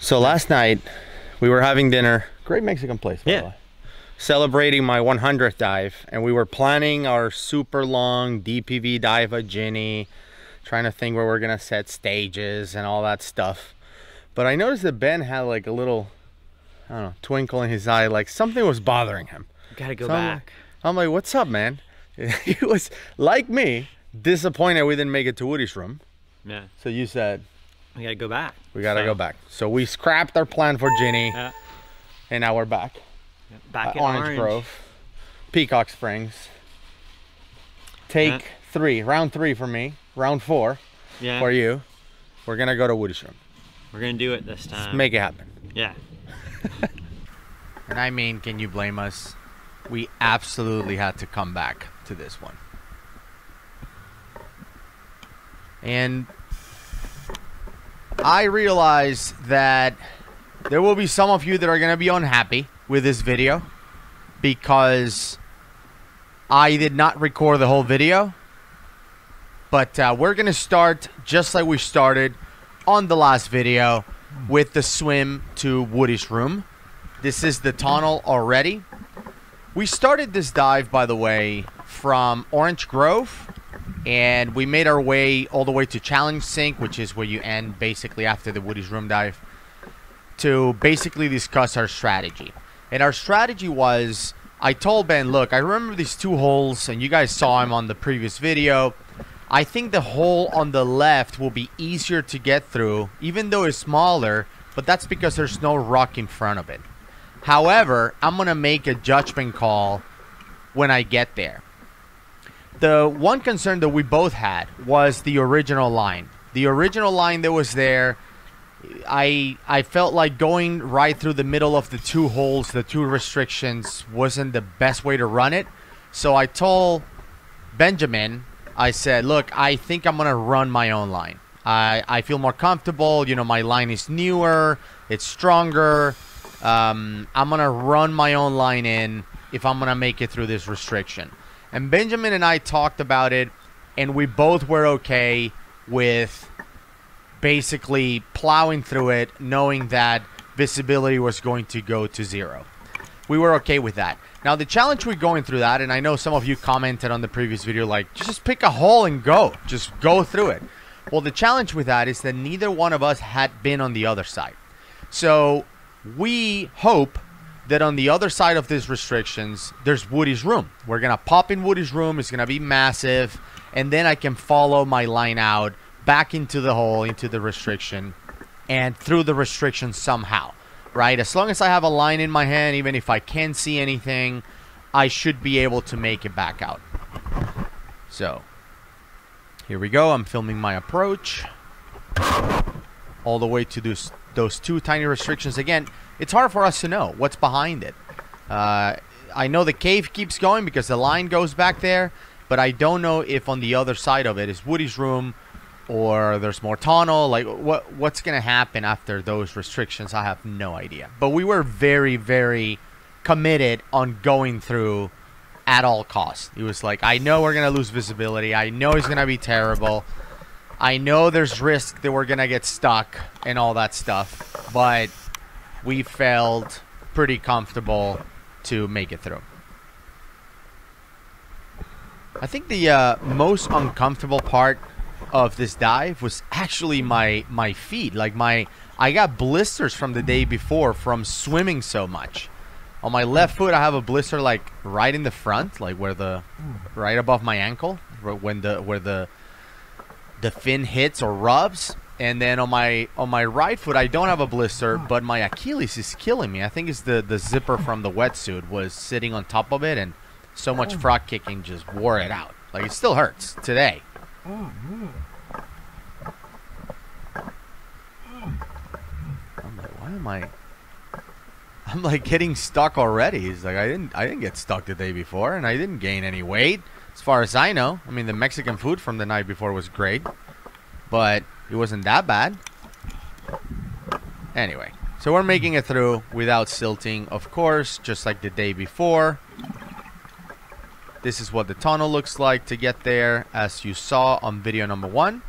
So last night we were having dinner. Great Mexican place, by the way. Celebrating my 100th dive, and we were planning our super long DPV dive at Ginny, trying to think where we're gonna set stages and all that stuff. But I noticed that Ben had like a little, I don't know, twinkle in his eye, like something was bothering him. Gotta go back. I'm like, what's up, man? He was, like me, disappointed we didn't make it to Woody's room. Yeah. So you said, we gotta go back. We gotta go back. So we scrapped our plan for Ginny, and now we're back. Back in Orange Grove, Peacock Springs. Take 3, round 3 for me, round 4 for you. We're gonna go to Woody's room. We're gonna do it this time. Just make it happen. Yeah. And I mean, can you blame us? We absolutely had to come back to this one. And I realize that there will be some of you that are going to be unhappy with this video because I did not record the whole video. But we're going to start just like we started on the last video with the swim to Woody's room. This is the tunnel already. We started this dive, by the way, from Orange Grove, and we made our way all the way to Challenge Sink, which is where you end basically after the Woody's room dive, to basically discuss our strategy. And our strategy was, I told Ben, look, I remember these 2 holes, and you guys saw him on the previous video. I think the hole on the left will be easier to get through, even though it's smaller, but that's because there's no rock in front of it. However, I'm going to make a judgment call when I get there. The one concern that we both had was the original line. The original line that was there, I felt like going right through the middle of the 2 holes, the 2 restrictions, wasn't the best way to run it. So I told Benjamin, I said, look, I think I'm going to run my own line. I feel more comfortable. You know, my line is newer. It's stronger. I'm going to run my own line in if I'm going to make it through this restriction. And Benjamin and I talked about it, and we both were okay with basically plowing through it, knowing that visibility was going to go to 0. We were okay with that. Now, the challenge with going through that, and I know some of you commented on the previous video, like, just pick a hole and go. Just go through it. Well, the challenge with that is that neither one of us had been on the other side. So we hope that on the other side of these restrictions, there's Woody's room. We're going to pop in Woody's room. It's going to be massive. And then I can follow my line out back into the hole, into the restriction, and through the restriction somehow, right? As long as I have a line in my hand, even if I can't see anything, I should be able to make it back out. So here we go. I'm filming my approach all the way to those 2 tiny restrictions. Again, it's hard for us to know what's behind it. I know the cave keeps going because the line goes back there, but I don't know if on the other side of it is Woody's room or there's more tunnel. Like, what's going to happen after those restrictions? I have no idea. But we were very, very committed on going through at all costs. It was like, I know we're going to lose visibility. I know it's going to be terrible. I know there's risk that we're going to get stuck and all that stuff, but we felt pretty comfortable to make it through. I think the most uncomfortable part of this dive was actually my feet. Like I got blisters from the day before from swimming so much. On my left foot, I have a blister like right in the front, like right above my ankle, where the fin hits or rubs. And then on my right foot, I don't have a blister, but my Achilles is killing me. I think it's the zipper from the wetsuit was sitting on top of it, and so much frog kicking just wore it out. Like, it still hurts today. I'm like, why am I'm like getting stuck already. He's like, I didn't get stuck the day before, and I didn't gain any weight, as far as I know. I mean, the Mexican food from the night before was great, but it wasn't that bad. Anyway, so we're making it through without silting, of course, just like the day before. This is what the tunnel looks like to get there, as you saw on video number 1.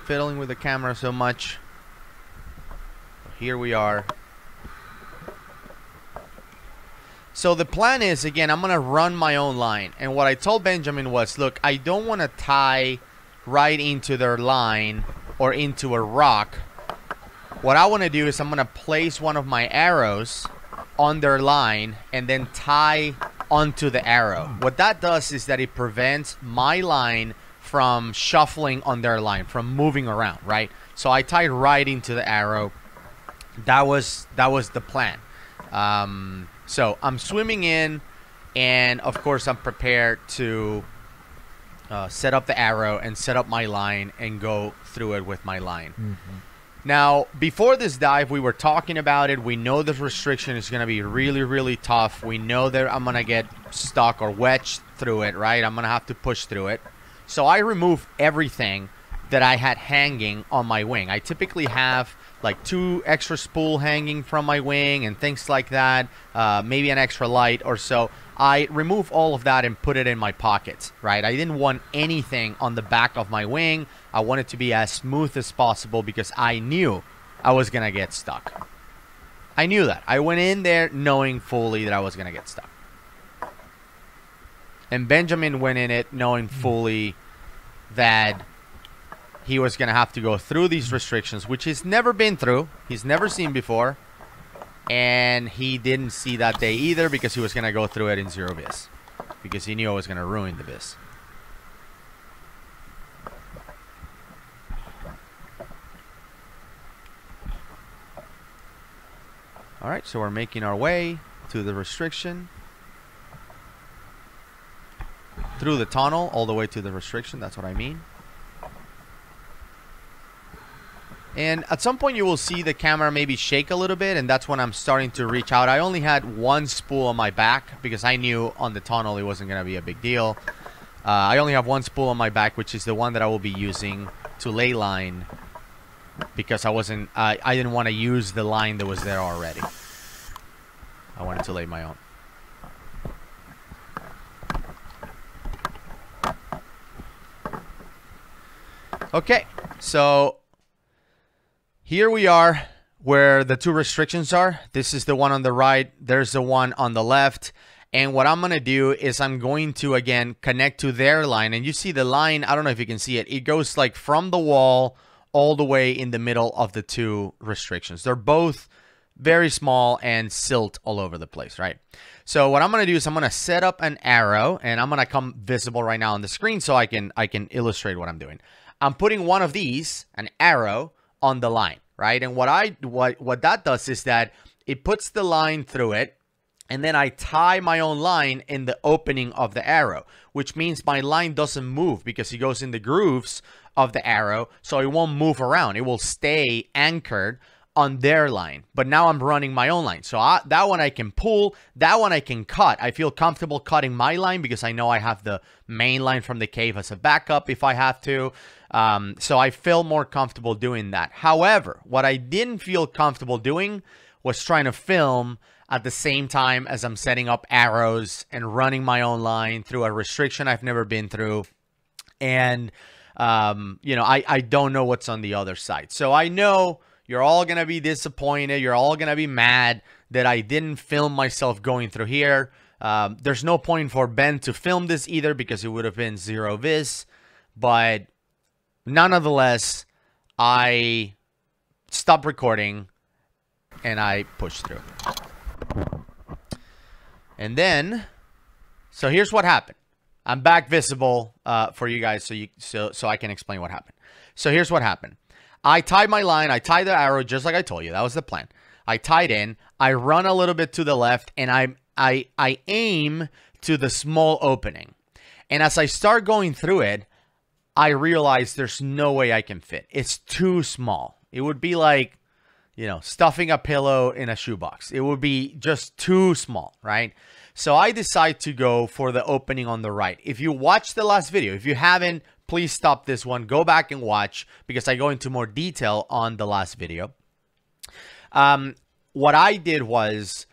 fiddling with the camera so much. Here we are. So the plan is, again, I'm going to run my own line. And what I told Benjamin was, look, I don't want to tie right into their line or into a rock. What I want to do is I'm going to place one of my arrows on their line and then tie onto the arrow. What that does is that it prevents my line from shuffling on their line, from moving around, right? So I tied right into the arrow. That was the plan. So I'm swimming in, and of course I'm prepared to set up the arrow and set up my line and go through it with my line. Mm-hmm. Now, before this dive, we were talking about it. We know this restriction is going to be really, really tough. We know that I'm going to get stuck or wedged through it, right? I'm going to have to push through it. So I removed everything that I had hanging on my wing. I typically have like 2 extra spool hanging from my wing and things like that, maybe an extra light or so. I removed all of that and put it in my pockets, right? I didn't want anything on the back of my wing. I wanted to be as smooth as possible because I knew I was going to get stuck. I knew that. I went in there knowing fully that I was going to get stuck. And Benjamin went in it knowing fully that he was going to have to go through these restrictions, which he's never been through. He's never seen before. And he didn't see that day either because he was going to go through it in 0 vis. Because he knew I was going to ruin the vis. Alright, so we're making our way to the restriction. Through the tunnel, all the way to the restriction. That's what I mean. And at some point you will see the camera maybe shake a little bit, and that's when I'm starting to reach out. I only had 1 spool on my back because I knew on the tunnel it wasn't going to be a big deal. I only have 1 spool on my back, which is the one that I will be using to lay line because I didn't want to use the line that was there already. I wanted to lay my own. Okay, so here we are where the 2 restrictions are. This is the one on the right. There's the one on the left. And what I'm going to do is I'm going to, again, connect to their line. And you see the line, I don't know if you can see it. It goes like from the wall all the way in the middle of the 2 restrictions. They're both very small and silt all over the place, right? So what I'm going to do is I'm going to set up an arrow. And I'm going to come visible right now on the screen so I can illustrate what I'm doing. I'm putting one of these, an arrow, on the line, right? And what that does is that it puts the line through it, and then I tie my own line in the opening of the arrow, which means my line doesn't move because it goes in the grooves of the arrow, so it won't move around. It will stay anchored on their line. But now I'm running my own line. So that one I can pull, that one I can cut. I feel comfortable cutting my line because I know I have the main line from the cave as a backup if I have to. So I feel more comfortable doing that. However, what I didn't feel comfortable doing was trying to film at the same time as I'm setting up arrows and running my own line through a restriction I've never been through. And, you know, I don't know what's on the other side. So I know you're all going to be disappointed. You're all going to be mad that I didn't film myself going through here. There's no point for Ben to film this either because it would have been 0 vis. But nonetheless, I stopped recording and I pushed through. And then, so here's what happened. I'm back visible for you guys so I can explain what happened. So here's what happened. I tied my line. I tied the arrow just like I told you. That was the plan. I tied in. I run a little bit to the left, and I aim to the small opening. And as I start going through it, I realize there's no way I can fit. It's too small. It would be like, you know, stuffing a pillow in a shoebox. It would be just too small, right? So I decide to go for the opening on the right. If you watched the last video, if you haven't, please stop this one. Go back and watch because I go into more detail on the last video. What I did was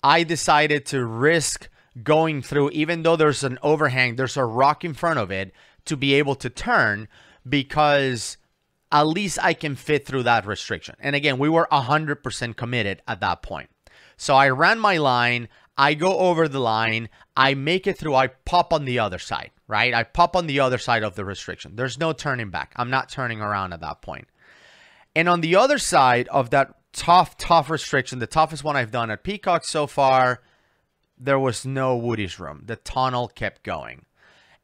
I decided to risk going through, even though there's an overhang, there's a rock in front of it, to be able to turn because at least I can fit through that restriction. And again, we were 100% committed at that point. So I ran my line. I go over the line. I make it through. I pop on the other side, right? I pop on the other side of the restriction. There's no turning back. I'm not turning around at that point. And on the other side of that tough restriction, the toughest one I've done at Peacock so far, there was no Woody's room. The tunnel kept going.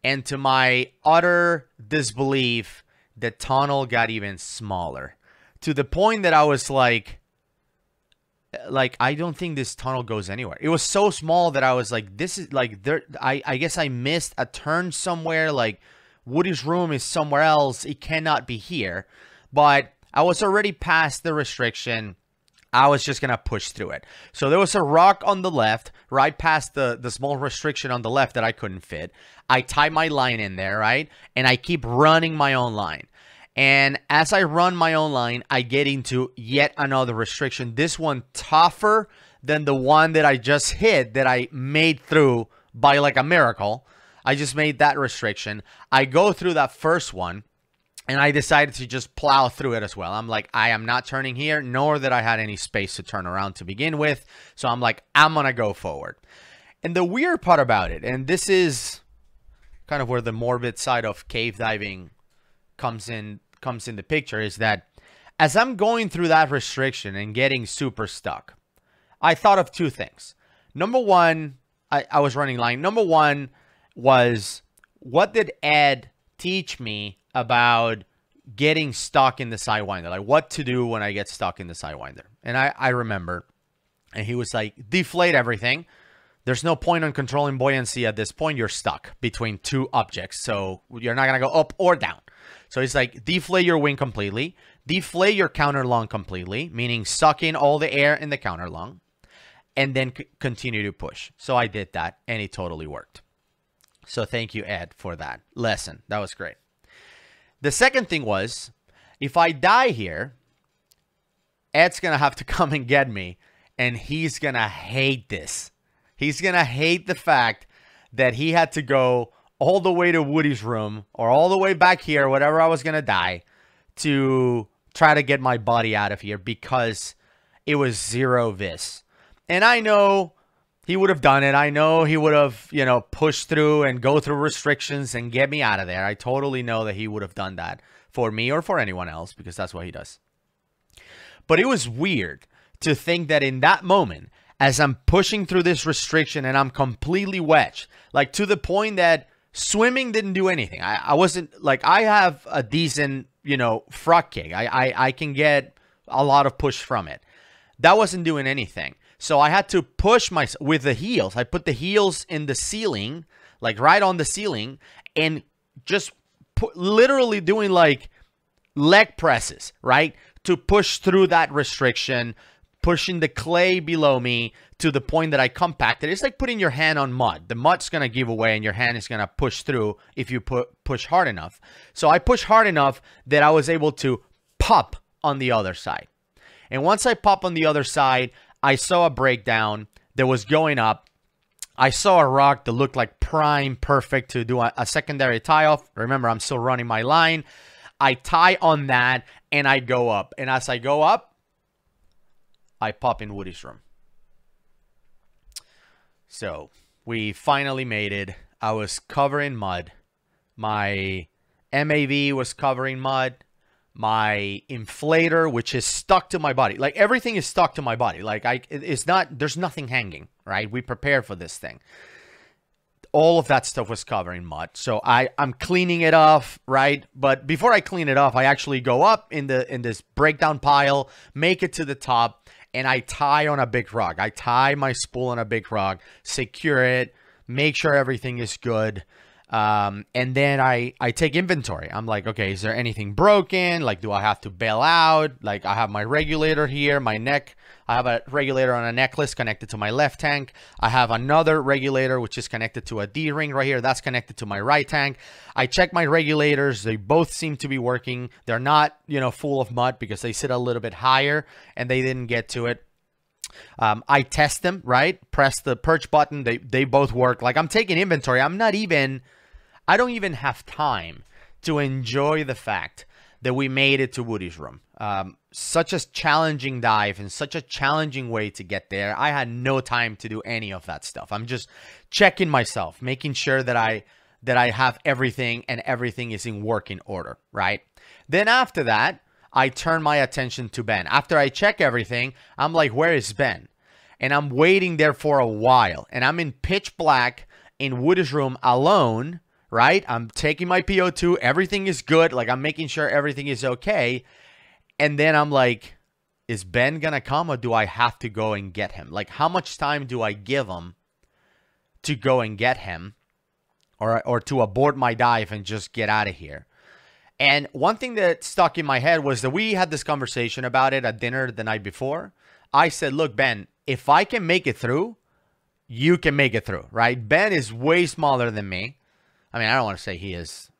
And to my utter disbelief, the tunnel got even smaller. To the point that I was like, I don't think this tunnel goes anywhere. It was so small that I was like, this is like, there. I guess I missed a turn somewhere. Like, Woody's room is somewhere else. It cannot be here. But I was already past the restriction. I was just going to push through it. So there was a rock on the left, right past the small restriction on the left that I couldn't fit. I tie my line in there, right? And I keep running my own line. And as I run my own line, I get into yet another restriction. This one tougher than the one that I just hit, that I made through by like a miracle. I just made that restriction. I go through that first one, and I decided to just plow through it as well. I'm like, I am not turning here, nor that I had any space to turn around to begin with. So I'm like, I'm going to go forward. And the weird part about it, and this is kind of where the morbid side of cave diving comes in the picture, is that as I'm going through that restriction and getting super stuck, I thought of two things. Number one, I was running line. Number one was, what did Ed teach me about getting stuck in the sidewinder? Like, what to do when I get stuck in the sidewinder. And I remember, and he was like, deflate everything. There's no point on controlling buoyancy at this point. You're stuck between two objects, so you're not going to go up or down. So it's like, deflate your wing completely, deflate your counter lung completely, meaning suck in all the air in the counter lung, and then continue to push. So I did that, and it totally worked. So thank you, Ed, for that lesson. That was great. The second thing was, if I die here, Ed's going to have to come and get me, and he's going to hate this. He's going to hate the fact that he had to go all the way to Woody's room, or all the way back here, whatever I was going to die, to try to get my body out of here, because it was zero vis. And I know he would have done it. I know he would have, you know, pushed through and go through restrictions and get me out of there. I totally know that he would have done that for me or for anyone else, because that's what he does. But it was weird to think that in that moment, as I'm pushing through this restriction and I'm completely wedged, like to the point that swimming didn't do anything. I wasn't like, I have a decent, you know, frog kick. I can get a lot of push from it. That wasn't doing anything. So I had to push myself with the heels. I put the heels in the ceiling, like right on the ceiling, and just literally doing like leg presses, right? To push through that restriction, pushing the clay below me to the point that I compacted. It's like putting your hand on mud. The mud's going to give away and your hand is going to push through if you push hard enough. So I pushed hard enough that I was able to pop on the other side. And once I pop on the other side, I saw a breakdown that was going up. I saw a rock that looked like prime perfect to do a secondary tie off. Remember, I'm still running my line. I tie on that and I go up. And as I go up, I pop in Woody's room. So we finally made it. I was covered in mud. My MAV was covering mud. My inflator, which is stuck to my body. Like, everything is stuck to my body. Like, it's not, there's nothing hanging, right? We prepared for this thing. All of that stuff was covered in mud. So I'm cleaning it off, right? But before I clean it off, I actually go up in this breakdown pile, make it to the top, and I tie on a big rock. I tie my spool on a big rock, secure it, make sure everything is good. And then I take inventory. I'm like, okay, is there anything broken? Like, do I have to bail out? Like, I have my regulator here, my neck. I have a regulator on a necklace connected to my left tank. I have another regulator, which is connected to a D-ring right here. That's connected to my right tank. I check my regulators. They both seem to be working. They're not, you know, full of mud because they sit a little bit higher and they didn't get to it. I test them, right? Press the perch button. They both work. Like, I'm taking inventory. I don't even have time to enjoy the fact that we made it to Woody's room. Such a challenging dive and such a challenging way to get there. I had no time to do any of that stuff. I'm just checking myself, making sure that I have everything and everything is in working order, right? Then after that, I turn my attention to Ben. After I check everything, I'm like, where is Ben? And I'm waiting there for a while. And I'm in pitch black in Woody's room alone, right? I'm taking my PO2. Everything is good. Like, I'm making sure everything is okay. And then I'm like, is Ben going to come or do I have to go and get him? Like, how much time do I give him to go and get him or to abort my dive and just get out of here? And one thing that stuck in my head was that we had this conversation about it at dinner the night before. I said, look, Ben, if I can make it through, you can make it through, right? Ben is way smaller than me. I mean, I don't want to say he is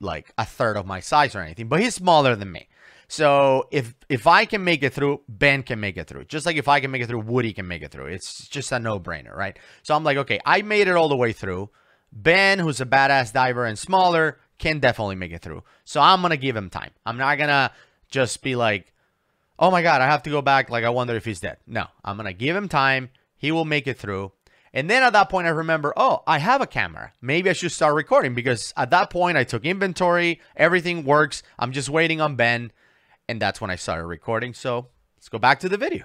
like a third of my size or anything, but he's smaller than me. So if I can make it through, Ben can make it through. Just like if I can make it through, Woody can make it through. It's just a no-brainer, right? So I'm like, okay, I made it all the way through. Ben, who's a badass diver and smaller, can definitely make it through. So I'm going to give him time. I'm not going to just be like, oh my God, I have to go back. Like, I wonder if he's dead. No, I'm going to give him time. He will make it through. And then at that point, I remember, oh, I have a camera. Maybe I should start recording because at that point, I took inventory. Everything works. I'm just waiting on Ben. And that's when I started recording. So let's go back to the video.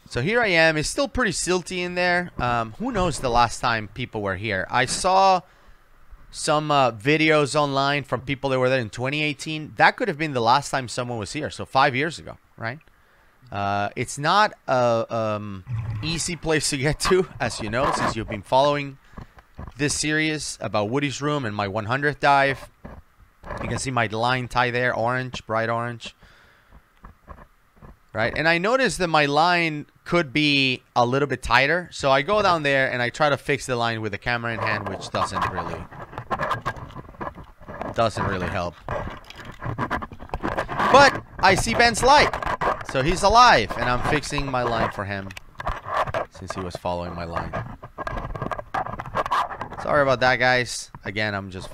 So here I am. It's still pretty silty in there. Who knows the last time people were here? I saw some videos online from people that were there in 2018. That could have been the last time someone was here. So 5 years ago, right? It's not a easy place to get to, as you know, since you've been following this series about Woody's room and my 100th dive. You can see my line tie there, orange, bright orange. Right, and I noticed that my line could be a little bit tighter. So I go down there and I try to fix the line with the camera in hand, which doesn't really help. But I see Ben's light. So he's alive, and I'm fixing my line for him since he was following my line. Sorry about that, guys. Again, I'm just,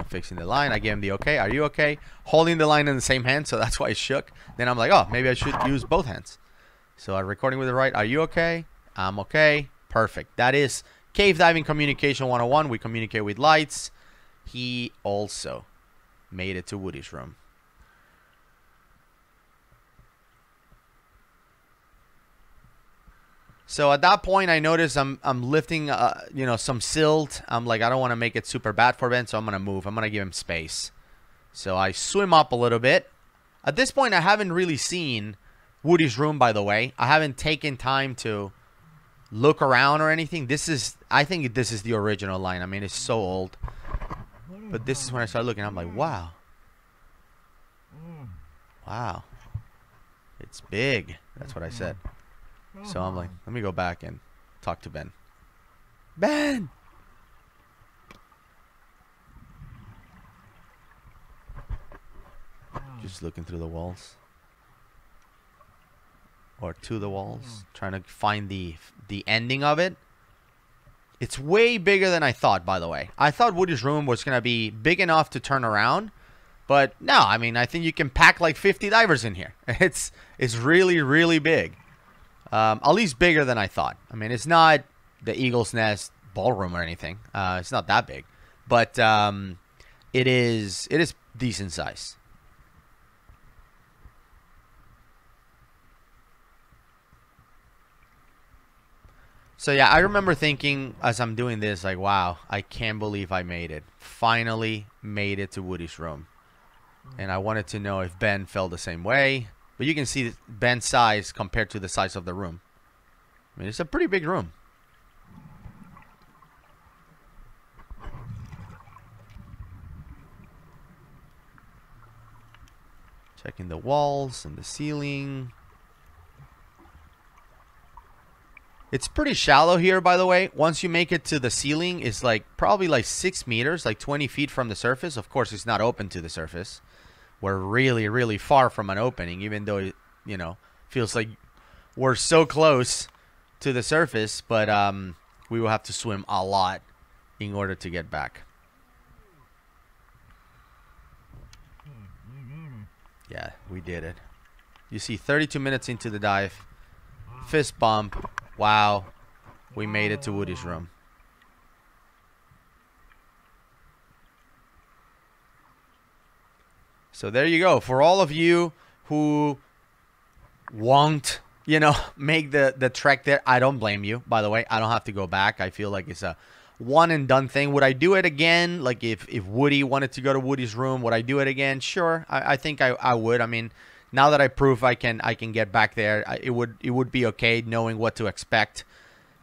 fixing the line. I gave him the okay. Are you okay? Holding the line in the same hand, so that's why it shook. Then I'm like, oh, maybe I should use both hands. So I'm recording with the right. Are you okay? I'm okay. Perfect. That is Cave Diving Communication 101. We communicate with lights. He also made it to Woody's room. So at that point, I noticed I'm lifting, some silt. I'm like, I don't want to make it super bad for Ben, so I'm going to move. I'm going to give him space. So I swim up a little bit. At this point, I haven't really seen Woody's room, by the way. I haven't taken time to look around or anything. I think this is the original line. I mean, it's so old. But this is when I started looking. I'm like, wow. Wow. It's big. That's what I said. So I'm like, let me go back and talk to Ben. Ben! Just looking through the walls. Or to the walls. Trying to find the ending of it. It's way bigger than I thought, by the way. I thought Woody's room was going to be big enough to turn around. But no, I mean, I think you can pack like 50 divers in here. It's really, really big. At least bigger than I thought. I mean, it's not the Eagle's Nest ballroom or anything. It's not that big. But it is decent size. So yeah, I remember thinking as I'm doing this, like, wow, I can't believe I made it. Finally made it to Woody's room. And I wanted to know if Ben felt the same way. But you can see Ben's size compared to the size of the room. I mean, it's a pretty big room. Checking the walls and the ceiling. It's pretty shallow here, by the way. Once you make it to the ceiling, it's like probably like 6 meters, like 20 feet from the surface. Of course, it's not open to the surface. We're really, really far from an opening, even though it, feels like we're so close to the surface. But we will have to swim a lot in order to get back. Yeah, we did it. You see 32 minutes into the dive. Fist bump. Wow. We made it to Woody's room. So there you go. For all of you who won't, you know, make the trek there, I don't blame you, by the way. I don't have to go back. I feel like it's a one and done thing. Would I do it again? Like if Woody wanted to go to Woody's room, would I do it again? Sure. I think I would. I mean, now that I prove I can get back there, it would be okay knowing what to expect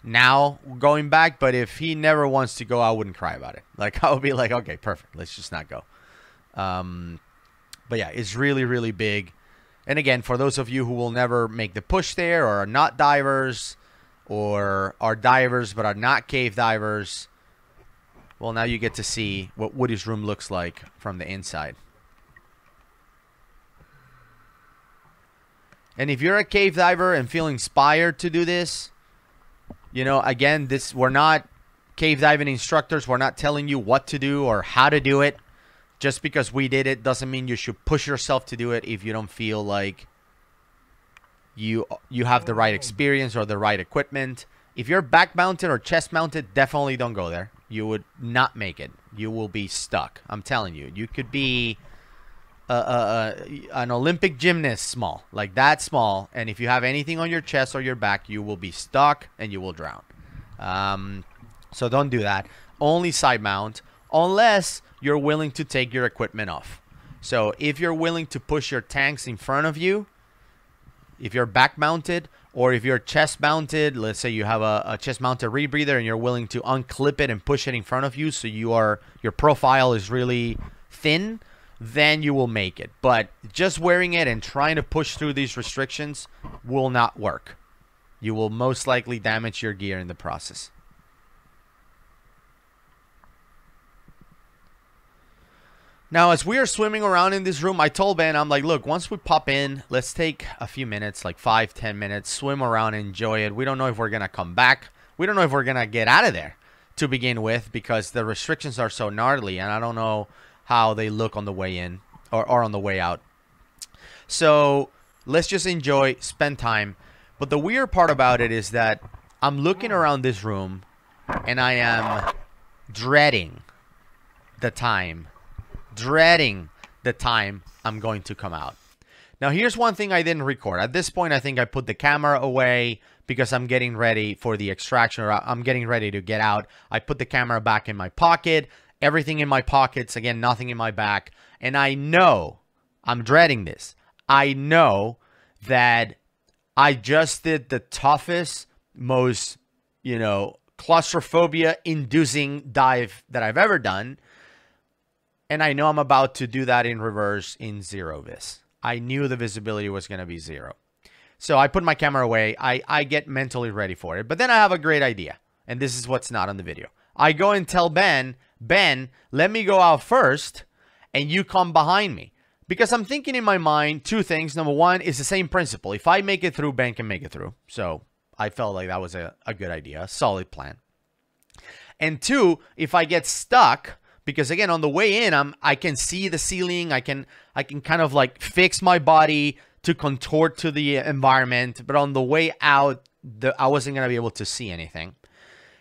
now going back. But if he never wants to go, I wouldn't cry about it. Like I would be like, okay, perfect. Let's just not go. But yeah, it's really, really big. And again, for those of you who will never make the push there or are not divers or are divers but are not cave divers, well, now you get to see what Woody's room looks like from the inside. And if you're a cave diver and feel inspired to do this, you know, again, we're not cave diving instructors. We're not telling you what to do or how to do it. Just because we did it doesn't mean you should push yourself to do it if you don't feel like you have the right experience or the right equipment. If you're back mounted or chest mounted, definitely don't go there. You would not make it. You will be stuck. I'm telling you. You could be an Olympic gymnast small, like that small, and if you have anything on your chest or your back, you will be stuck and you will drown. So don't do that. Only side mount, unless you're willing to take your equipment off. So if you're willing to push your tanks in front of you, if you're back mounted, or if you're chest mounted, let's say you have a chest mounted rebreather and you're willing to unclip it and push it in front of you so your profile is really thin, then you will make it. But just wearing it and trying to push through these restrictions will not work. You will most likely damage your gear in the process. Now, as we are swimming around in this room, I told Ben, I'm like, look, once we pop in, let's take a few minutes, like 5-10 minutes, swim around, enjoy it. We don't know if we're going to come back. We don't know if we're going to get out of there to begin with because the restrictions are so gnarly, and I don't know how they look on the way in or on the way out. So let's just enjoy, spend time. But the weird part about it is that I'm looking around this room, and I am dreading the time. Dreading the time I'm going to come out. Now, here's one thing I didn't record. At this point, I think I put the camera away because I'm getting ready for the extraction, or I'm getting ready to get out. I put the camera back in my pocket, everything in my pockets, again, nothing in my back. And I know, I'm dreading this. I know that I just did the toughest, most, you know, claustrophobia-inducing dive that I've ever done. And I know I'm about to do that in reverse in zero vis. I knew the visibility was going to be zero. So I put my camera away. I get mentally ready for it. But then I have a great idea. And this is what's not on the video. I go and tell Ben, let me go out first and you come behind me. Because I'm thinking in my mind two things. Number one is the same principle. If I make it through, Ben can make it through. So I felt like that was a good idea, a solid plan. And two, if I get stuck, because again, on the way in, I can see the ceiling. I can kind of like fix my body to contort to the environment. But on the way out, I wasn't going to be able to see anything.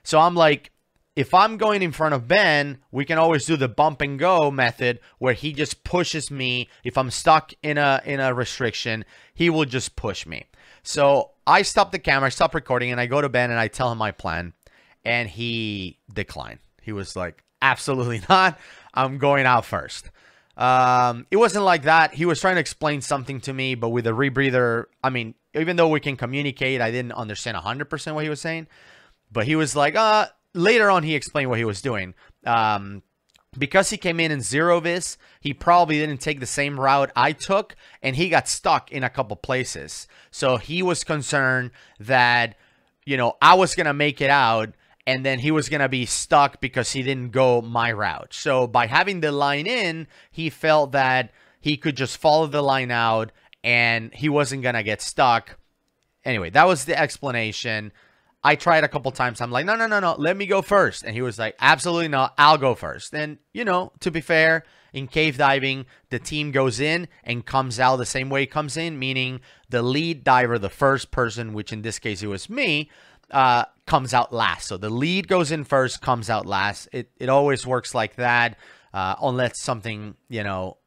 So I'm like, if I'm going in front of Ben, we can always do the bump and go method where he just pushes me. If I'm stuck in a restriction, he will just push me. So I stop the camera, stop recording, and I go to Ben and I tell him my plan. And he declined. He was like, absolutely not. I'm going out first. It wasn't like that. He was trying to explain something to me, but with a rebreather, I mean, even though we can communicate, I didn't understand 100% what he was saying. But he was like, later on, he explained what he was doing. Because he came in zero vis, he probably didn't take the same route I took, and he got stuck in a couple places. So he was concerned that, you know, I was going to make it out, and then he was going to be stuck because he didn't go my route. So by having the line in, he felt that he could just follow the line out and he wasn't going to get stuck. Anyway, that was the explanation. I tried a couple times. I'm like, no, no, no, no, let me go first. And he was like, absolutely not, I'll go first. And, you know, to be fair, in cave diving, the team goes in and comes out the same way it comes in, meaning the lead diver, the first person, which in this case it was me, comes out last. So the lead goes in first, comes out last. It always works like that, unless something, you know,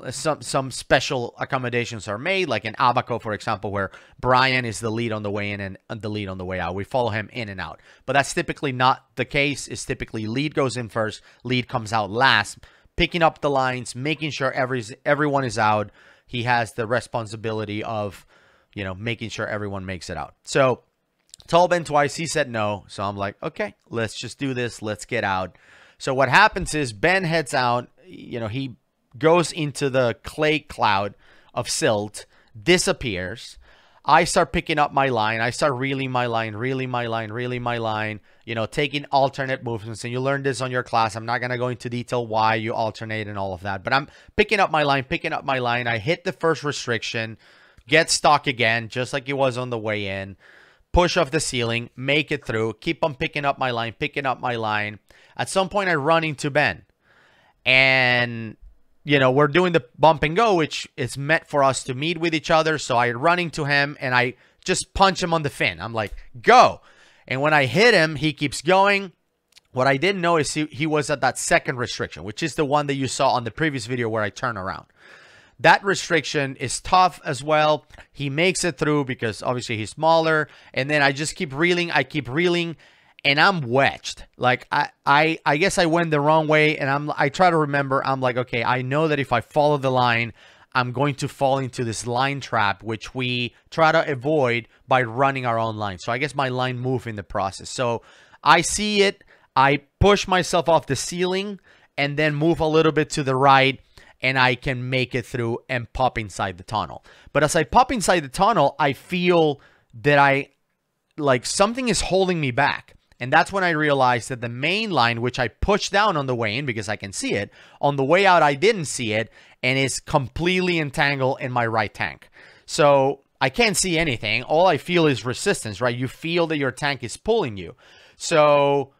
some special accommodations are made, like in Abaco, for example, where Brian is the lead on the way in and the lead on the way out. We follow him in and out. But that's typically not the case. It's typically lead goes in first, lead comes out last, picking up the lines, making sure everyone is out. He has the responsibility of, you know, making sure everyone makes it out. So told Ben twice, he said no. So I'm like, okay, let's just do this. Let's get out. So what happens is Ben heads out, you know, he goes into the clay cloud of silt, disappears. I start picking up my line. I start reeling my line, you know, taking alternate movements. And you learn this on your class. I'm not going to go into detail why you alternate and all of that. But I'm picking up my line, I hit the first restriction, get stuck again, just like it was on the way in. Push off the ceiling, make it through, keep on picking up my line. At some point, I run into Ben. And you know, we're doing the bump and go, which is meant for us to meet with each other. So I run into him and I just punch him on the fin. I'm like, go. And when I hit him, he keeps going. What I didn't know is he was at that second restriction, which is the one that you saw on the previous video where I turn around. That restriction is tough as well. He makes it through because obviously he's smaller. And then I just keep reeling. And I'm wedged. Like, I guess I went the wrong way. And I try to remember, I'm like, okay, I know that if I follow the line, I'm going to fall into this line trap, which we try to avoid by running our own line. So I guess my line moved in the process. So I see it. I push myself off the ceiling and then move a little bit to the right. And I can make it through and pop inside the tunnel. But as I pop inside the tunnel, I feel that something is holding me back. And that's when I realized that the main line, which I pushed down on the way in because I can see it, on the way out, I didn't see it, and it's completely entangled in my right tank. So I can't see anything. All I feel is resistance, right? You feel that your tank is pulling you. So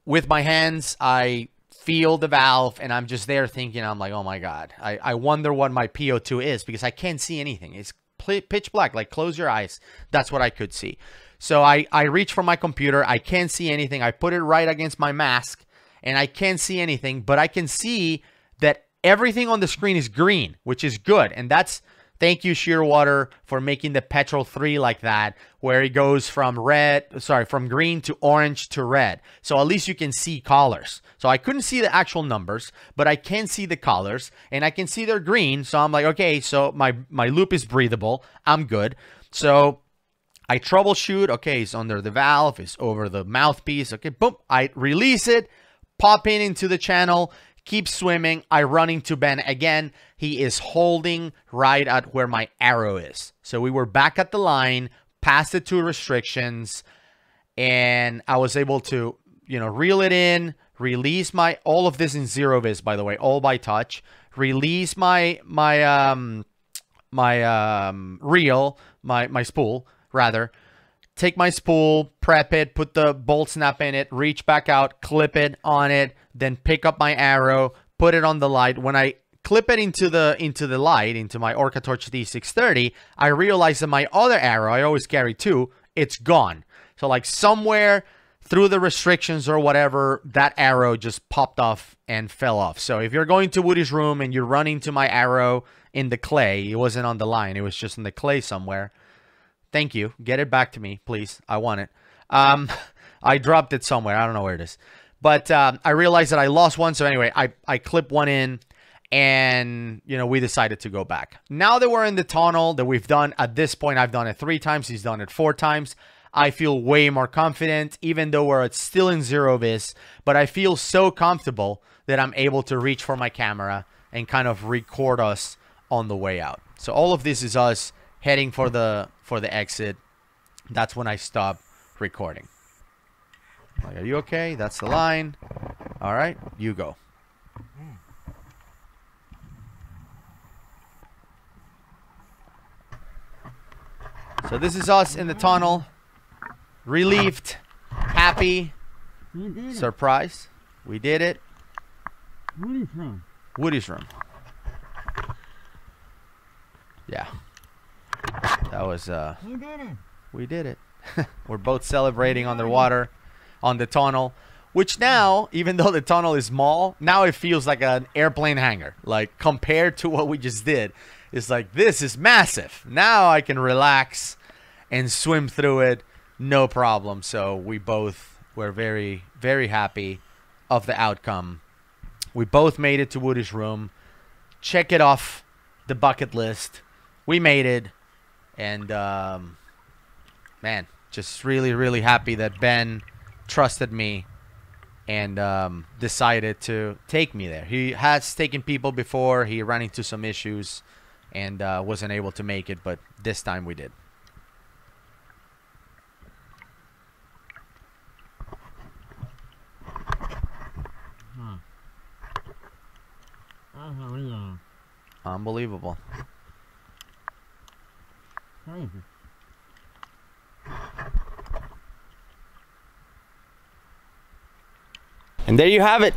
with my hands, I feel the valve, and I'm just there thinking, I'm like, oh my God, I wonder what my PO2 is because I can't see anything. It's pitch black, like close your eyes. That's what I could see. So I reach for my computer. I can't see anything. I put it right against my mask and I can't see anything, but I can see that everything on the screen is green, which is good. And that's, thank you, Shearwater, for making the Petrol 3 like that, where it goes from green to orange to red. So at least you can see colors. So I couldn't see the actual numbers, but I can see the colors and I can see they're green. So I'm like, okay, so my loop is breathable. I'm good. So I troubleshoot. Okay, it's under the valve. It's over the mouthpiece. Okay, boom. I release it, pop into the channel, keep swimming. I run into Ben again. He is holding right at where my arrow is. So we were back at the line, past the 2 restrictions, and I was able to, you know, reel it in, release all of this in zero vis, by the way, all by touch. Release my reel, my spool. Rather, take my spool, prep it, put the bolt snap in it, reach back out, clip it on it, then pick up my arrow, put it on the light. When I clip it into the light, into my Orca Torch D630, I realize that my other arrow, I always carry 2, it's gone. So like somewhere through the restrictions or whatever, that arrow just popped off and fell off. So if you're going to Woody's room and you run into my arrow in the clay, it wasn't on the line, it was just in the clay somewhere. Thank you. Get it back to me, please. I want it. I dropped it somewhere. I don't know where it is. But I realized that I lost one. So anyway, I clipped one in and, you know, we decided to go back. Now that we're in the tunnel that we've done at this point, I've done it 3 times. He's done it 4 times. I feel way more confident, even though we're still in zero vis. But I feel so comfortable that I'm able to reach for my camera and kind of record us on the way out. So all of this is us heading for the exit. That's when I stop recording. Like, are you okay? That's the line. All right, you go. So this is us in the tunnel. relieved, happy, surprised. We did it. Woody's room. Woody's room. Yeah. That was, We did it. we did it. We're both celebrating underwater on the tunnel, which now, even though the tunnel is small, now it feels like an airplane hangar. Like, compared to what we just did, it's like, this is massive. Now I can relax and swim through it, no problem. So we both were very, very happy of the outcome. We both made it to Woody's room. Check it off the bucket list. We made it. And, man, just really, really happy that Ben trusted me and decided to take me there. He has taken people before. He ran into some issues and wasn't able to make it, but this time we did. Unbelievable. Crazy. And there you have it.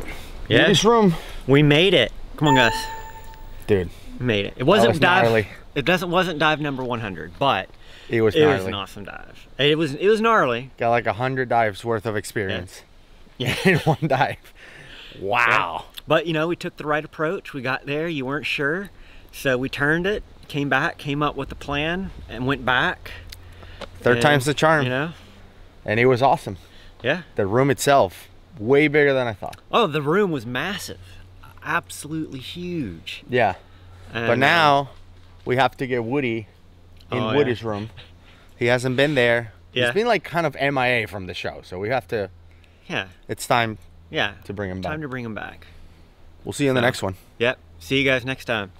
Yeah. Woody's room. We made it. Come on, Gus. Dude, We made it. It wasn't was dive. gnarly. Wasn't dive number 100, but it was it gnarly. was an awesome dive. It was gnarly. Got like 100 dives worth of experience. Yeah. In one dive. Wow. But you know, we took the right approach. We got there. You weren't sure, so we turned it. Came back. Came up with a plan and went back. Third And, time's the charm. You know. And it was awesome. Yeah. The room itself, way bigger than I thought. Oh, the room was massive. Absolutely huge. Yeah. And, But now we have to get Woody in Oh, yeah. Woody's room. He hasn't been there. Yeah. He's been like kind of MIA from the show. So we have to, yeah. it's time Yeah. to bring him back. Time to bring him back. We'll see you in the So- next one. Yep. See you guys next time.